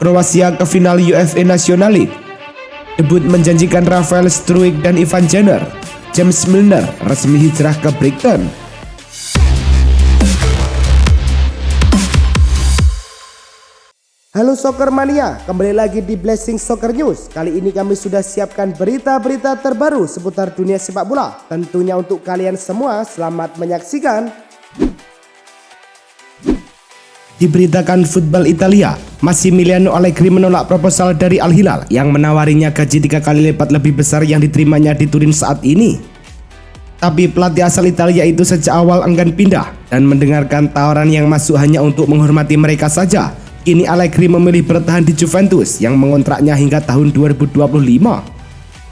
Kroasia ke final UEFA National League. Debut menjanjikan Rafael Struijk dan Ivan Jenner. James Milner resmi hijrah ke Brighton. Halo Soccer Mania, kembali lagi di Blessing Soccer News. Kali ini kami sudah siapkan berita-berita terbaru seputar dunia sepak bola. Tentunya untuk kalian semua, selamat menyaksikan. Diberitakan Football Italia, Massimiliano Allegri menolak proposal dari Al Hilal yang menawarinya gaji 3 kali lipat lebih besar yang diterimanya di Turin saat ini. Tapi pelatih asal Italia itu sejak awal enggan pindah dan mendengarkan tawaran yang masuk hanya untuk menghormati mereka saja. Kini Allegri memilih bertahan di Juventus yang mengontraknya hingga tahun 2025.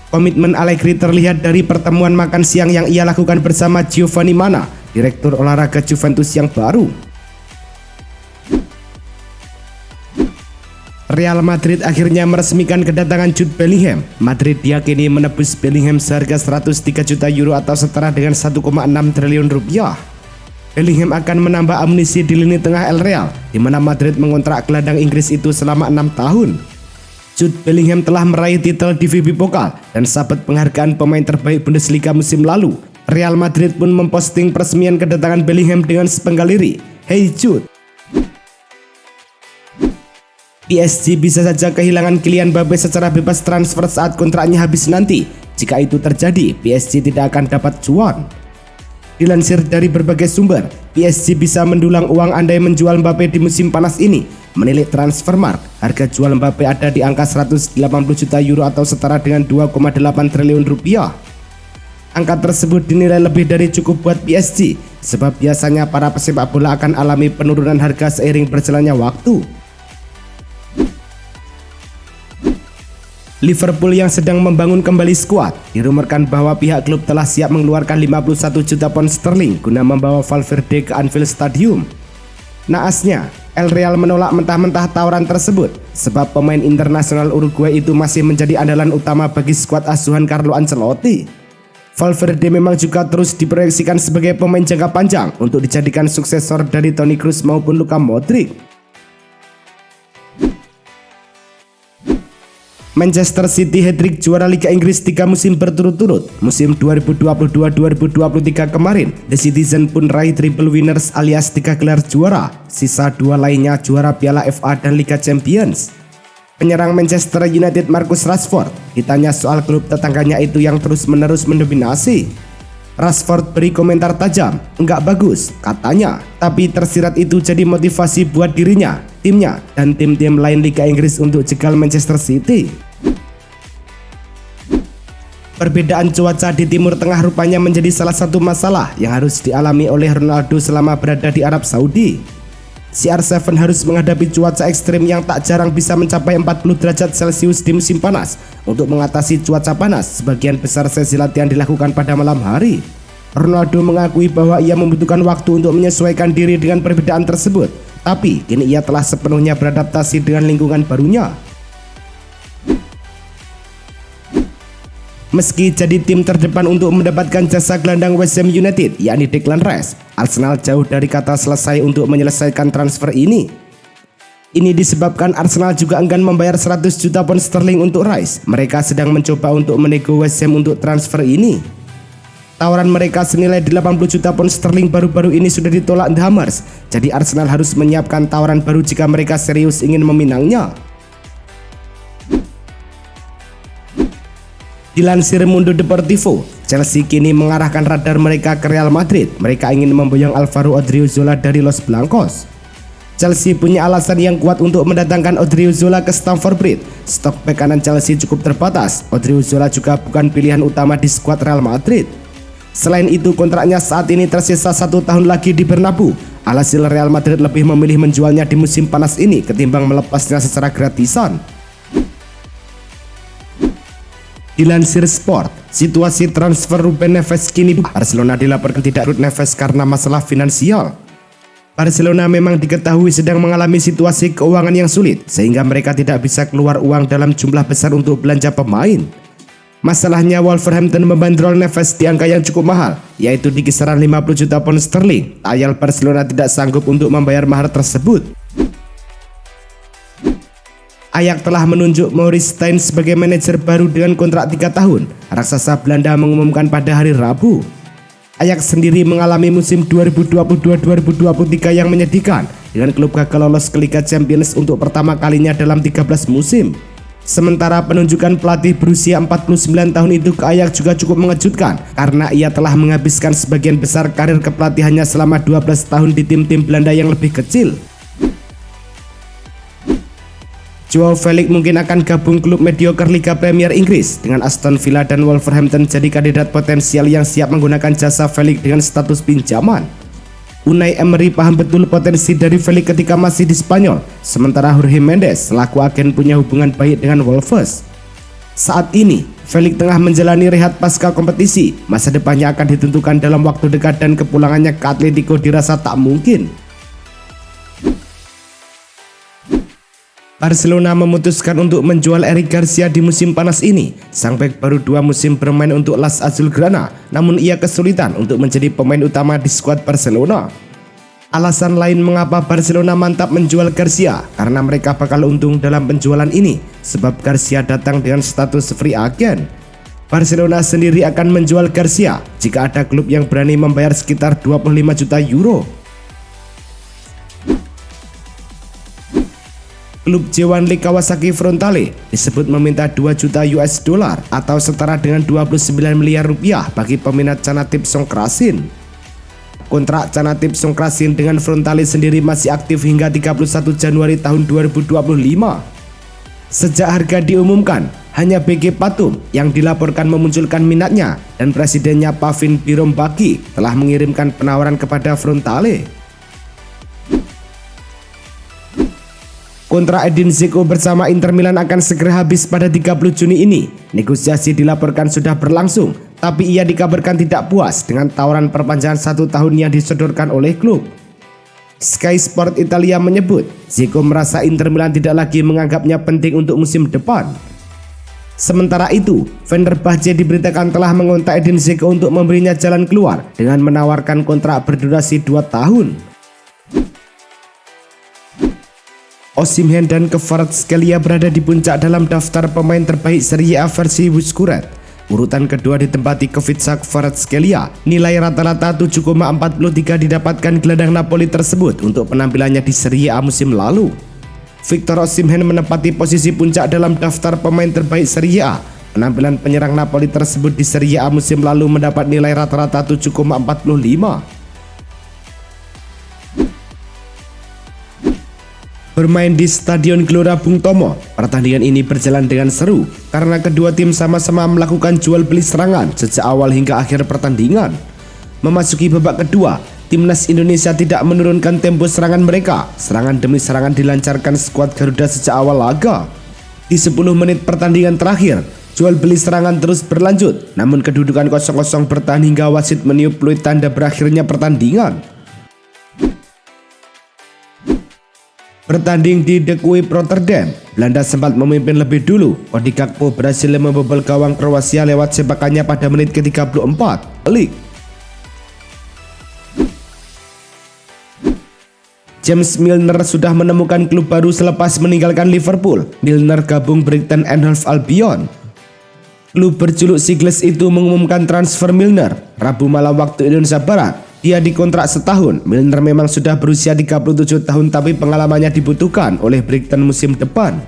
Komitmen Allegri terlihat dari pertemuan makan siang yang ia lakukan bersama Giovanni Manna, direktur olahraga Juventus yang baru. Real Madrid akhirnya meresmikan kedatangan Jude Bellingham. Madrid diyakini menebus Bellingham seharga 103 juta euro atau setara dengan 1,6 triliun rupiah. Bellingham akan menambah amunisi di lini tengah El Real, di mana Madrid mengontrak gelandang Inggris itu selama 6 tahun. Jude Bellingham telah meraih titel DFB Pokal dan sahabat penghargaan pemain terbaik Bundesliga musim lalu. Real Madrid pun memposting peresmian kedatangan Bellingham dengan sepenggal lirik, "Hey Jude." PSG bisa saja kehilangan Kylian Mbappe secara bebas transfer saat kontraknya habis nanti. Jika itu terjadi, PSG tidak akan dapat cuan. Dilansir dari berbagai sumber, PSG bisa mendulang uang andai menjual Mbappe di musim panas ini. Menilik Transfermarkt, harga jual Mbappe ada di angka 180 juta euro atau setara dengan 2,8 triliun rupiah. Angka tersebut dinilai lebih dari cukup buat PSG, sebab biasanya para pesepak bola akan alami penurunan harga seiring berjalannya waktu. Liverpool yang sedang membangun kembali skuad, dirumorkan bahwa pihak klub telah siap mengeluarkan 51 juta pound sterling guna membawa Valverde ke Anfield Stadium. Naasnya, El Real menolak mentah-mentah tawaran tersebut, sebab pemain internasional Uruguay itu masih menjadi andalan utama bagi skuad asuhan Carlo Ancelotti. Valverde memang juga terus diproyeksikan sebagai pemain jangka panjang untuk dijadikan suksesor dari Toni Kroos maupun Luka Modric. Manchester City hat-trick juara Liga Inggris 3 musim berturut-turut. Musim 2022-2023 kemarin, The Citizen pun raih triple winners alias 3 gelar juara. Sisa 2 lainnya juara Piala FA dan Liga Champions. Penyerang Manchester United Marcus Rashford ditanya soal klub tetangganya itu yang terus-menerus mendominasi. Rashford beri komentar tajam, "Enggak bagus," katanya. Tapi tersirat itu jadi motivasi buat dirinya, timnya, dan tim-tim lain Liga Inggris untuk jegal Manchester City. Perbedaan cuaca di Timur Tengah rupanya menjadi salah satu masalah yang harus dialami oleh Ronaldo selama berada di Arab Saudi. CR7 harus menghadapi cuaca ekstrim yang tak jarang bisa mencapai 40 derajat Celcius di musim panas. Untuk mengatasi cuaca panas, sebagian besar sesi latihan dilakukan pada malam hari. Ronaldo mengakui bahwa ia membutuhkan waktu untuk menyesuaikan diri dengan perbedaan tersebut, tapi kini ia telah sepenuhnya beradaptasi dengan lingkungan barunya. Meski jadi tim terdepan untuk mendapatkan jasa gelandang West Ham United, yakni Declan Rice, Arsenal jauh dari kata selesai untuk menyelesaikan transfer ini. Ini disebabkan Arsenal juga enggan membayar 100 juta pound sterling untuk Rice. Mereka sedang mencoba untuk menego West Ham untuk transfer ini. Tawaran mereka senilai 80 juta pound sterling baru-baru ini sudah ditolak The Hammers. Jadi Arsenal harus menyiapkan tawaran baru jika mereka serius ingin meminangnya. Dilansir Mundo Deportivo, Chelsea kini mengarahkan radar mereka ke Real Madrid. Mereka ingin memboyong Alvaro Odriozola dari Los Blancos. Chelsea punya alasan yang kuat untuk mendatangkan Odriozola ke Stamford Bridge. Stok bek kanan Chelsea cukup terbatas. Odriozola juga bukan pilihan utama di skuad Real Madrid. Selain itu, kontraknya saat ini tersisa 1 tahun lagi di Bernabeu. Alhasil Real Madrid lebih memilih menjualnya di musim panas ini ketimbang melepasnya secara gratisan. Dilansir Sport, situasi transfer Ruben Neves kini Barcelona dilaporkan tidak ikut Neves karena masalah finansial. Barcelona memang diketahui sedang mengalami situasi keuangan yang sulit sehingga mereka tidak bisa keluar uang dalam jumlah besar untuk belanja pemain. Masalahnya Wolverhampton membandrol Neves di angka yang cukup mahal, yaitu di kisaran 50 juta pound sterling. Ayal Barcelona tidak sanggup untuk membayar mahar tersebut. Ajax telah menunjuk Maurice Stijn sebagai manajer baru dengan kontrak 3 tahun. Raksasa Belanda mengumumkan pada hari Rabu. Ajax sendiri mengalami musim 2022-2023 yang menyedihkan dengan klub gagal lolos ke Liga Champions untuk pertama kalinya dalam 13 musim. Sementara penunjukan pelatih berusia 49 tahun itu ke Ajax juga cukup mengejutkan karena ia telah menghabiskan sebagian besar karir kepelatihannya selama 12 tahun di tim-tim Belanda yang lebih kecil. Joao Felix mungkin akan gabung klub mediocre Liga Premier Inggris dengan Aston Villa dan Wolverhampton jadi kandidat potensial yang siap menggunakan jasa Felix dengan status pinjaman. Unai Emery paham betul potensi dari Felix ketika masih di Spanyol, sementara Jorge Mendes selaku agen punya hubungan baik dengan Wolves. Saat ini, Felix tengah menjalani rehat pasca kompetisi. Masa depannya akan ditentukan dalam waktu dekat dan kepulangannya ke Atletico dirasa tak mungkin. Barcelona memutuskan untuk menjual Eric Garcia di musim panas ini. Sang bek baru 2 musim bermain untuk Las Azulgrana, namun ia kesulitan untuk menjadi pemain utama di skuad Barcelona. Alasan lain mengapa Barcelona mantap menjual Garcia karena mereka bakal untung dalam penjualan ini, sebab Garcia datang dengan status free agent. Barcelona sendiri akan menjual Garcia jika ada klub yang berani membayar sekitar 25 juta euro. Klub J1 Kawasaki Frontale disebut meminta 2 juta US dollar atau setara dengan 29 miliar rupiah bagi peminat Canatip Songkrasin. Kontrak Canatip Songkrasin dengan Frontale sendiri masih aktif hingga 31 Januari tahun 2025. Sejak harga diumumkan, hanya BG Patum yang dilaporkan memunculkan minatnya dan presidennya Pavin Birombaki telah mengirimkan penawaran kepada Frontale. Kontrak Edin Dzeko bersama Inter Milan akan segera habis pada 30 Juni ini. Negosiasi dilaporkan sudah berlangsung, tapi ia dikabarkan tidak puas dengan tawaran perpanjangan 1 tahun yang disodorkan oleh klub. Sky Sport Italia menyebut, Dzeko merasa Inter Milan tidak lagi menganggapnya penting untuk musim depan. Sementara itu, Fenerbahce diberitakan telah mengontak Edin Dzeko untuk memberinya jalan keluar dengan menawarkan kontrak berdurasi 2 tahun. Osimhen dan Kvaratskhelia berada di puncak dalam daftar pemain terbaik Serie A versi Wizkuret. Urutan kedua ditempati Kubica Kvaratskhelia. Nilai rata-rata 7,43 didapatkan gelandang Napoli tersebut untuk penampilannya di Serie A musim lalu. Victor Osimhen menempati posisi puncak dalam daftar pemain terbaik Serie A. Penampilan penyerang Napoli tersebut di Serie A musim lalu mendapat nilai rata-rata 7,45. Bermain di Stadion Gelora Bung Tomo, pertandingan ini berjalan dengan seru karena kedua tim sama-sama melakukan jual beli serangan sejak awal hingga akhir pertandingan. Memasuki babak kedua, timnas Indonesia tidak menurunkan tempo serangan mereka. Serangan demi serangan dilancarkan skuad Garuda sejak awal laga. Di 10 menit pertandingan terakhir, jual beli serangan terus berlanjut, namun kedudukan 0-0 bertahan hingga wasit meniup peluit tanda berakhirnya pertandingan. Bertanding di De Kuip Rotterdam, Belanda sempat memimpin lebih dulu. Cody Gakpo berhasil membobol gawang Kroasia lewat sepakannya pada menit ke-34. James Milner sudah menemukan klub baru selepas meninggalkan Liverpool. Milner gabung Brighton and Hove Albion. Klub berjuluk Seagulls itu mengumumkan transfer Milner Rabu malam waktu Indonesia Barat. Dia dikontrak setahun. Milner memang sudah berusia 37 tahun tapi pengalamannya dibutuhkan oleh Brighton musim depan.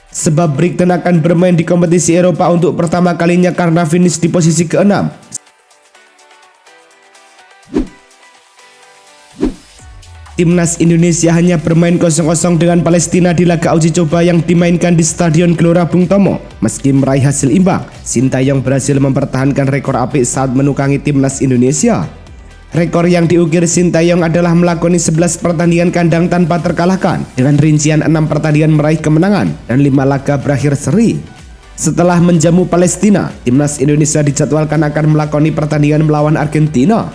Sebab Brighton akan bermain di kompetisi Eropa untuk pertama kalinya karena finish di posisi ke-6. Timnas Indonesia hanya bermain 0-0 dengan Palestina di laga uji coba yang dimainkan di Stadion Gelora Bung Tomo. Meski meraih hasil imbang, Sintayong berhasil mempertahankan rekor apik saat menukangi timnas Indonesia. Rekor yang diukir Sintayong adalah melakoni 11 pertandingan kandang tanpa terkalahkan dengan rincian 6 pertandingan meraih kemenangan dan 5 laga berakhir seri. Setelah menjamu Palestina, timnas Indonesia dijadwalkan akan melakoni pertandingan melawan Argentina.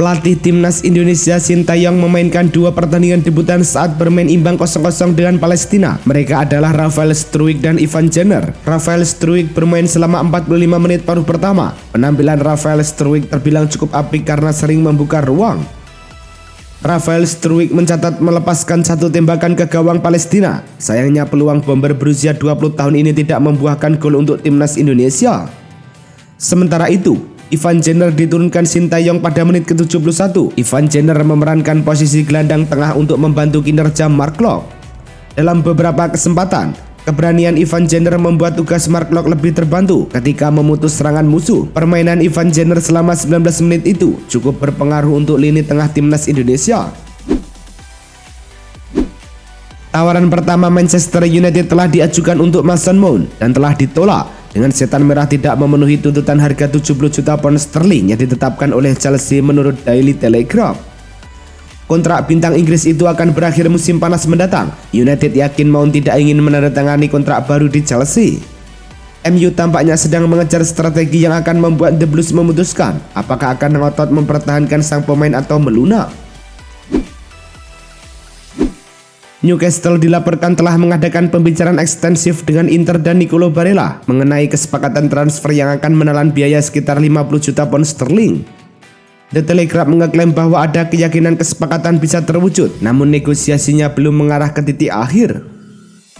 Pelatih timnas Indonesia Sintayong memainkan 2 pertandingan debutan saat bermain imbang 0-0 dengan Palestina. Mereka adalah Rafael Struijk dan Ivan Jenner. Rafael Struijk bermain selama 45 menit paruh pertama. Penampilan Rafael Struijk terbilang cukup apik karena sering membuka ruang. Rafael Struijk mencatat melepaskan satu tembakan ke gawang Palestina. Sayangnya peluang bomber berusia 20 tahun ini tidak membuahkan gol untuk timnas Indonesia. Sementara itu, Ivan Jenner diturunkan Sintayong pada menit ke-71. Ivan Jenner memerankan posisi gelandang tengah untuk membantu kinerja Mark Locke. Dalam beberapa kesempatan, keberanian Ivan Jenner membuat tugas Mark Locke lebih terbantu ketika memutus serangan musuh. Permainan Ivan Jenner selama 19 menit itu cukup berpengaruh untuk lini tengah timnas Indonesia. Tawaran pertama Manchester United telah diajukan untuk Mason Mount dan telah ditolak dengan Setan Merah tidak memenuhi tuntutan harga 70 juta pound sterling yang ditetapkan oleh Chelsea menurut Daily Telegraph. Kontrak bintang Inggris itu akan berakhir musim panas mendatang. United yakin Mount tidak ingin menandatangani kontrak baru di Chelsea. MU tampaknya sedang mengejar strategi yang akan membuat The Blues memutuskan apakah akan ngotot mempertahankan sang pemain atau melunak. Newcastle dilaporkan telah mengadakan pembicaraan ekstensif dengan Inter dan Nicolo Barella mengenai kesepakatan transfer yang akan menelan biaya sekitar 50 juta pound sterling. The Telegraph mengeklaim bahwa ada keyakinan kesepakatan bisa terwujud, namun negosiasinya belum mengarah ke titik akhir.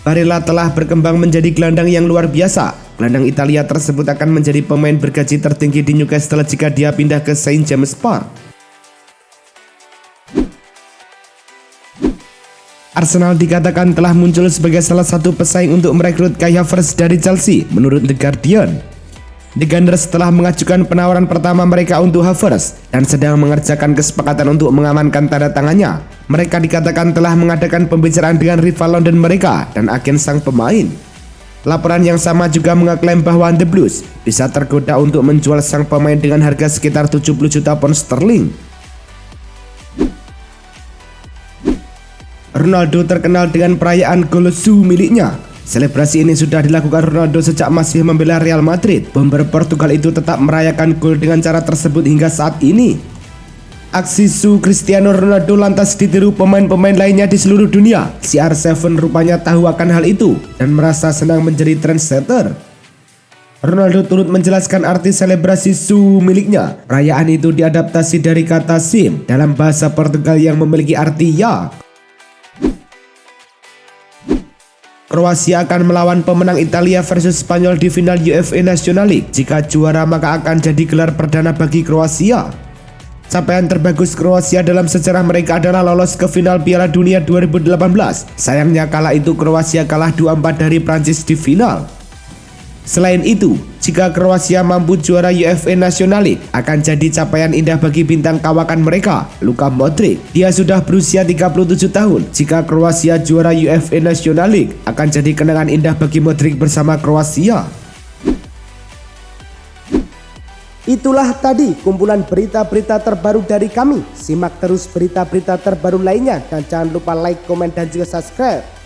Barella telah berkembang menjadi gelandang yang luar biasa. Gelandang Italia tersebut akan menjadi pemain bergaji tertinggi di Newcastle jika dia pindah ke St James Park. Arsenal dikatakan telah muncul sebagai salah satu pesaing untuk merekrut Kai Havertz dari Chelsea, menurut The Guardian. The Gunners telah mengajukan penawaran pertama mereka untuk Havertz dan sedang mengerjakan kesepakatan untuk mengamankan tanda tangannya. Mereka dikatakan telah mengadakan pembicaraan dengan rival London mereka dan agen sang pemain. Laporan yang sama juga mengeklaim bahwa The Blues bisa tergoda untuk menjual sang pemain dengan harga sekitar 70 juta pound sterling. Ronaldo terkenal dengan perayaan Golazo miliknya. Selebrasi ini sudah dilakukan Ronaldo sejak masih membela Real Madrid. Bomber Portugal itu tetap merayakan gol dengan cara tersebut hingga saat ini. Aksi su Cristiano Ronaldo lantas ditiru pemain-pemain lainnya di seluruh dunia. CR7 rupanya tahu akan hal itu dan merasa senang menjadi trendsetter. Ronaldo turut menjelaskan arti selebrasi su miliknya. Perayaan itu diadaptasi dari kata sim dalam bahasa Portugal yang memiliki arti ya. Kroasia akan melawan pemenang Italia versus Spanyol di final UEFA National League. Jika juara maka akan jadi gelar perdana bagi Kroasia. Capaian terbagus Kroasia dalam sejarah mereka adalah lolos ke final Piala Dunia 2018. Sayangnya kala itu Kroasia kalah 2-4 dari Prancis di final. Selain itu, jika Kroasia mampu juara UEFA National League, akan jadi capaian indah bagi bintang kawakan mereka, Luka Modric. Dia sudah berusia 37 tahun. Jika Kroasia juara UEFA National League, akan jadi kenangan indah bagi Modric bersama Kroasia. Itulah tadi kumpulan berita-berita terbaru dari kami. Simak terus berita-berita terbaru lainnya dan jangan lupa like, komen, dan juga subscribe.